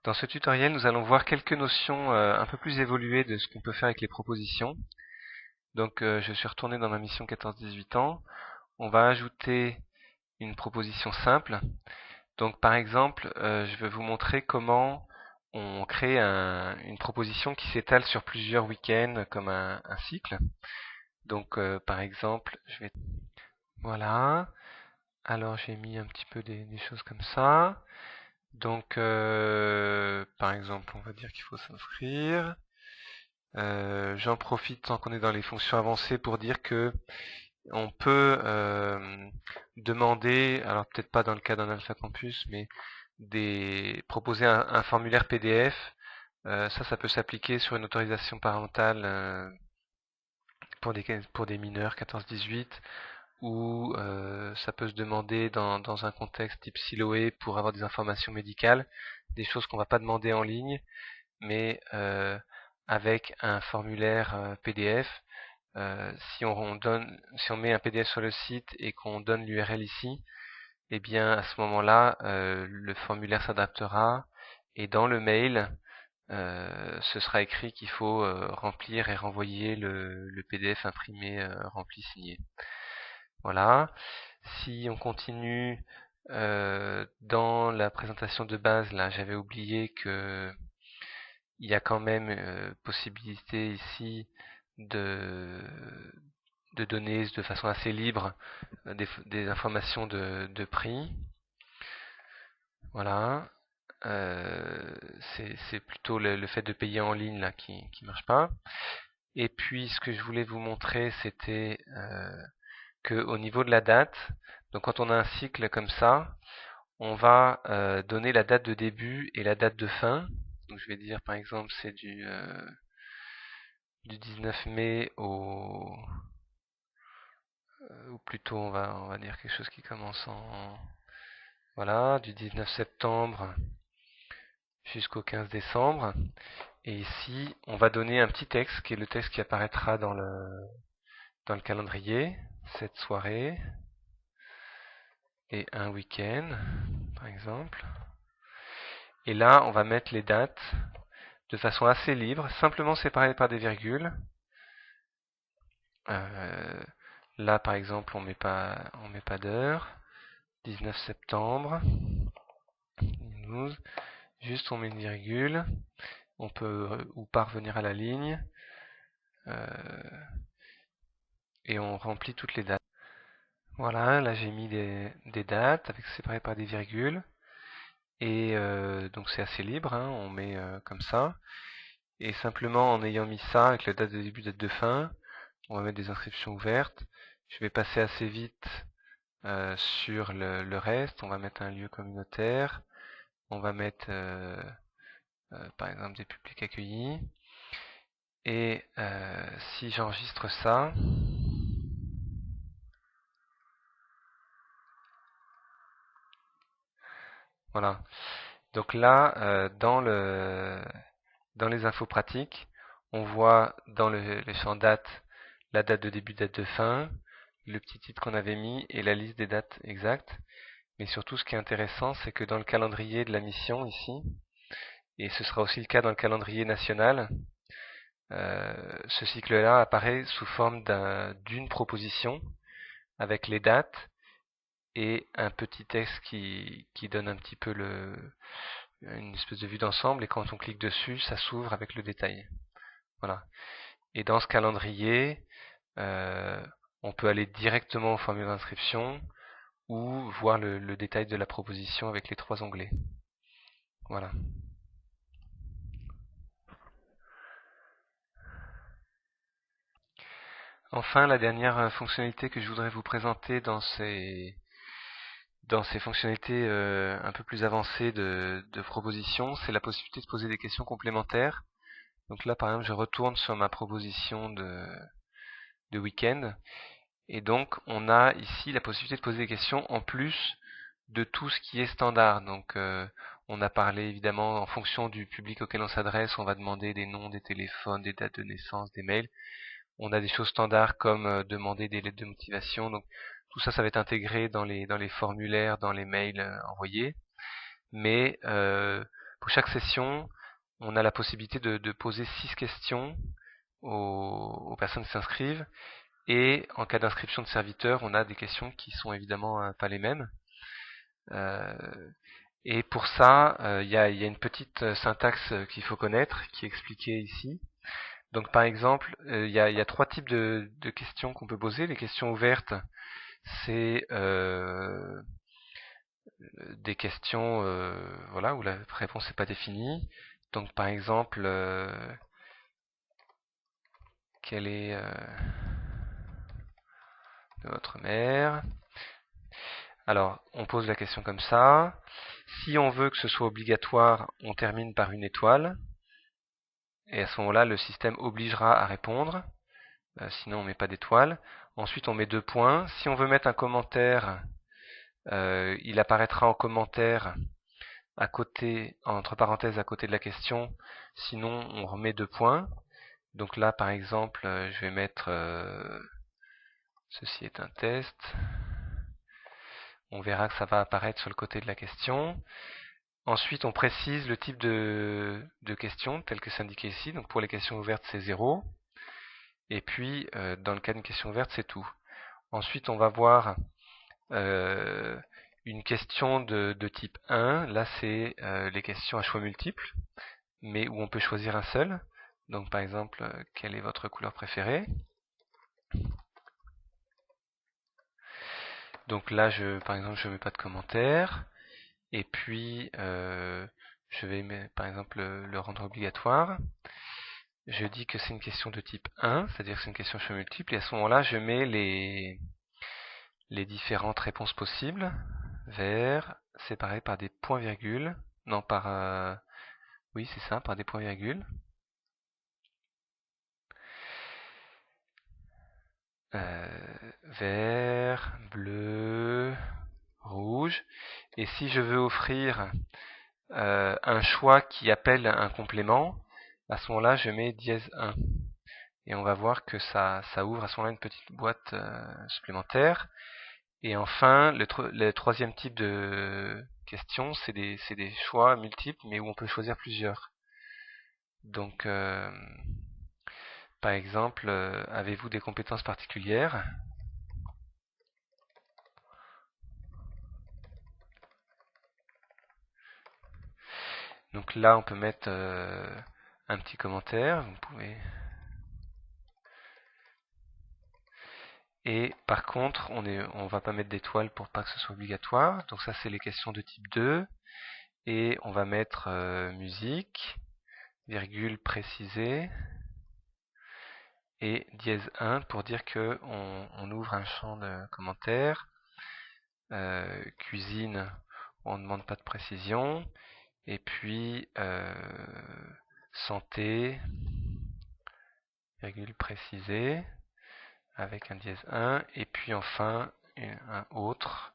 Dans ce tutoriel, nous allons voir quelques notions un peu plus évoluées de ce qu'on peut faire avec les propositions. Donc je suis retourné dans ma mission 14-18 ans. On va ajouter une proposition simple. Donc par exemple, je vais vous montrer comment on crée une proposition qui s'étale sur plusieurs week-ends comme un cycle. Donc par exemple, voilà. Alors j'ai mis un petit peu des choses comme ça. Donc, par exemple, on va dire qu'il faut s'inscrire. J'en profite tant qu'on est dans les fonctions avancées pour dire que on peut demander, alors peut-être pas dans le cas d'un Alpha Campus, mais proposer un formulaire PDF. Ça peut s'appliquer sur une autorisation parentale pour des mineurs 14-18, ou ça peut se demander dans un contexte type Siloé pour avoir des informations médicales, des choses qu'on va pas demander en ligne, mais avec un formulaire PDF. Si on met un PDF sur le site et qu'on donne l'URL ici, eh bien à ce moment-là, le formulaire s'adaptera et dans le mail, ce sera écrit qu'il faut remplir et renvoyer le PDF imprimé, rempli, signé. Voilà. Si on continue dans la présentation de base, là, j'avais oublié que il y a quand même possibilité ici de, de donner de façon assez libre des informations de prix. Voilà. C'est plutôt le fait de payer en ligne là qui marche pas. Et puis ce que je voulais vous montrer, c'était que au niveau de la date, donc quand on a un cycle comme ça, on va donner la date de début et la date de fin. Donc je vais dire par exemple c'est du 19 mai ou plutôt on va dire quelque chose qui commence voilà, du 19 septembre jusqu'au 15 décembre. Et ici, on va donner un petit texte qui est le texte qui apparaîtra dans le calendrier, cette soirée et un week-end, par exemple. Et là, on va mettre les dates de façon assez libre, simplement séparées par des virgules. Là, par exemple, on met pas d'heure. 19 septembre, 12. Juste, on met une virgule. On peut ou pas revenir à la ligne. Et on remplit toutes les dates. Voilà, là j'ai mis des dates avec séparées par des virgules. Et donc c'est assez libre, hein, on met comme ça. Et simplement en ayant mis ça avec la date de début, date de fin, on va mettre des inscriptions ouvertes. Je vais passer assez vite sur le reste. On va mettre un lieu communautaire. On va mettre par exemple des publics accueillis. Et si j'enregistre ça, voilà. Donc là, dans les infos pratiques, on voit dans les champs date la date de début, date de fin, le petit titre qu'on avait mis et la liste des dates exactes. Mais surtout, ce qui est intéressant, c'est que dans le calendrier de la mission ici, et ce sera aussi le cas dans le calendrier national, ce cycle-là apparaît sous forme d'une proposition avec les dates et un petit texte qui donne un petit peu une espèce de vue d'ensemble, et quand on clique dessus, ça s'ouvre avec le détail. Voilà. Et dans ce calendrier, on peut aller directement au formulaire d'inscription ou voir le détail de la proposition avec les 3 onglets. Voilà. Enfin, la dernière fonctionnalité que je voudrais vous présenter dans ces fonctionnalités un peu plus avancées de proposition, c'est la possibilité de poser des questions complémentaires. Donc là, par exemple, je retourne sur ma proposition de week-end. Et donc, on a ici la possibilité de poser des questions en plus de tout ce qui est standard. Donc, on a parlé évidemment en fonction du public auquel on s'adresse, on va demander des noms, des téléphones, des dates de naissance, des mails. On a des choses standards comme demander des lettres de motivation. Donc, tout ça, ça va être intégré dans les formulaires, dans les mails envoyés. Mais Pour chaque session, on a la possibilité de poser 6 questions aux personnes qui s'inscrivent. Et en cas d'inscription de serviteurs, on a des questions qui sont évidemment pas les mêmes. Et pour ça, il y a une petite syntaxe qu'il faut connaître, qui est expliquée ici. Donc par exemple, il y a 3 types de questions qu'on peut poser. Les questions ouvertes, c'est des questions voilà, où la réponse n'est pas définie. Donc par exemple, quelle est votre mère? Alors, on pose la question comme ça. Si on veut que ce soit obligatoire, on termine par une étoile. Et à ce moment-là, le système obligera à répondre. Sinon, on ne met pas d'étoile. Ensuite, on met 2 points. Si on veut mettre un commentaire, il apparaîtra en commentaire à côté, entre parenthèses, à côté de la question. Sinon, on remet 2 points. Donc là, par exemple, je vais mettre ceci est un test. On verra que ça va apparaître sur le côté de la question. Ensuite, on précise le type de question, tel que c'est indiqué ici. Donc pour les questions ouvertes, c'est 0. Et puis, dans le cas d'une question ouverte, c'est tout. Ensuite, on va voir une question de type 1. Là, c'est les questions à choix multiples, mais où on peut choisir un seul. Donc par exemple, quelle est votre couleur préférée? Donc là, par exemple, je ne mets pas de commentaire. Et puis, je vais, par exemple, le rendre obligatoire. Je dis que c'est une question de type 1, c'est-à-dire que c'est une question choix multiple. Et à ce moment-là, je mets les différentes réponses possibles. Vert, séparées par des points-virgules. Non, oui, c'est ça, par des points-virgules. Vert, bleu, rouge. Et si je veux offrir un choix qui appelle un complément, à ce moment-là, je mets dièse 1. Et on va voir que ça ouvre à ce moment-là une petite boîte supplémentaire. Et enfin, le troisième type de question, c'est des choix multiples, mais où on peut choisir plusieurs. Donc, par exemple, avez-vous des compétences particulières? Donc là, on peut mettre un petit commentaire. Vous pouvez. Et par contre, on va pas mettre d'étoile pour pas que ce soit obligatoire. Donc ça, c'est les questions de type 2. Et on va mettre musique, virgule précisée, et dièse 1 pour dire que on ouvre un champ de commentaires. Cuisine, on ne demande pas de précision. Et puis santé, virgule précisée, avec un dièse 1. Et puis enfin, un autre.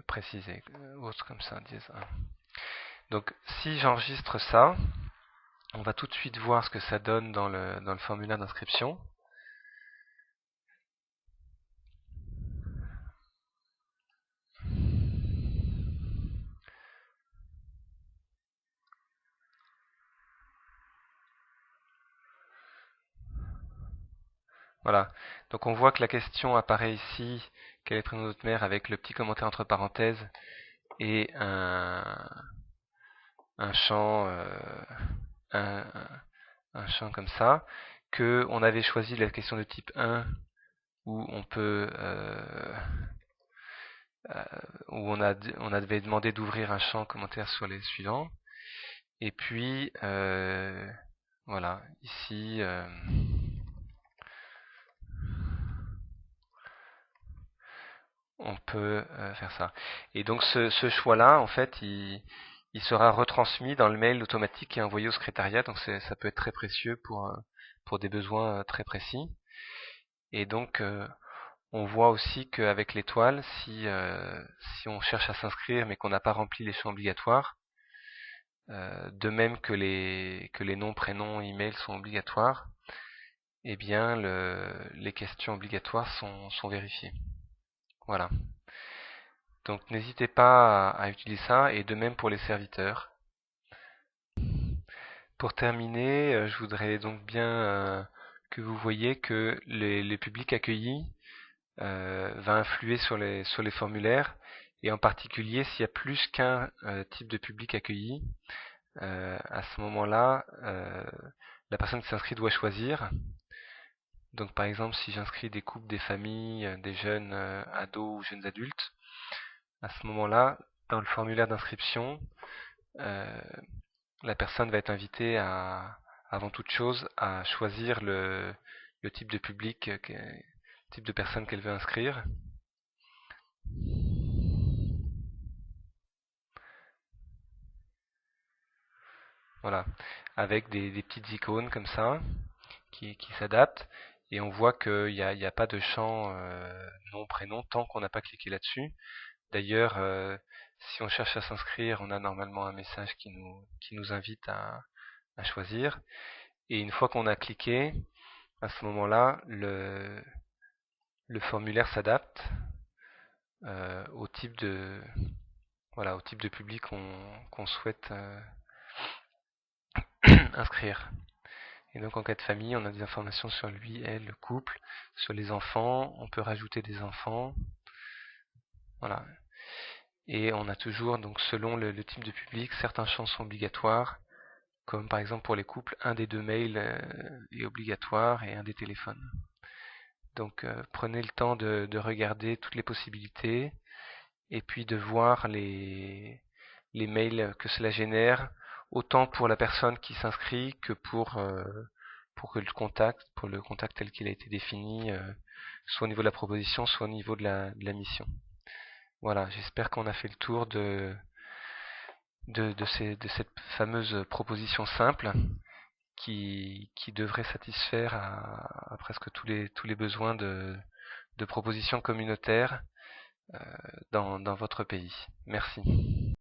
Précisé, autre comme ça, dièse 1. Donc si j'enregistre ça, on va tout de suite voir ce que ça donne dans le formulaire d'inscription. Voilà, donc on voit que la question apparaît ici, quel est le prénom de votre mère, avec le petit commentaire entre parenthèses et un champ un, un champ comme ça, que on avait choisi la question de type 1 où on peut où on avait demandé d'ouvrir un champ commentaire sur les suivants. Et puis voilà, ici on peut faire ça. Et donc ce choix-là, en fait, il sera retransmis dans le mail automatique qui est envoyé au secrétariat. Donc ça peut être très précieux pour des besoins très précis. Et donc on voit aussi qu'avec l'étoile, si on cherche à s'inscrire mais qu'on n'a pas rempli les champs obligatoires, de même que les noms, prénoms, emails sont obligatoires, eh bien les questions obligatoires sont vérifiées. Voilà. Donc n'hésitez pas à utiliser ça, et de même pour les serviteurs. Pour terminer, je voudrais donc bien que vous voyez que les publics accueillis va influer sur les formulaires, et en particulier s'il y a plus qu'un type de public accueilli. À ce moment-là, la personne qui s'inscrit doit choisir. Donc par exemple, si j'inscris des couples, des familles, des jeunes ados ou jeunes adultes, à ce moment-là, dans le formulaire d'inscription, euh, la personne va être invitée avant toute chose, à choisir le type de public, type de personne qu'elle veut inscrire. Voilà, avec des petites icônes comme ça qui s'adaptent, et on voit qu'il y a pas de champ nom, prénom tant qu'on n'a pas cliqué là-dessus. D'ailleurs, si on cherche à s'inscrire, on a normalement un message qui nous invite à choisir. Et une fois qu'on a cliqué, à ce moment-là, le formulaire s'adapte au type de voilà, au type de public qu'on souhaite inscrire. Et donc en cas de famille, on a des informations sur lui, elle, le couple, sur les enfants, on peut rajouter des enfants. Voilà. Et on a toujours, donc selon le type de public, certains champs sont obligatoires, comme par exemple pour les couples, un des deux mails est obligatoire, et un des téléphones. Donc prenez le temps de regarder toutes les possibilités, et puis de voir les mails que cela génère, autant pour la personne qui s'inscrit que pour que pour le contact tel qu'il a été défini, soit au niveau de la proposition, soit au niveau de la mission. Voilà, j'espère qu'on a fait le tour de cette fameuse proposition simple qui devrait satisfaire à presque tous les besoins de propositions communautaires dans votre pays. Merci.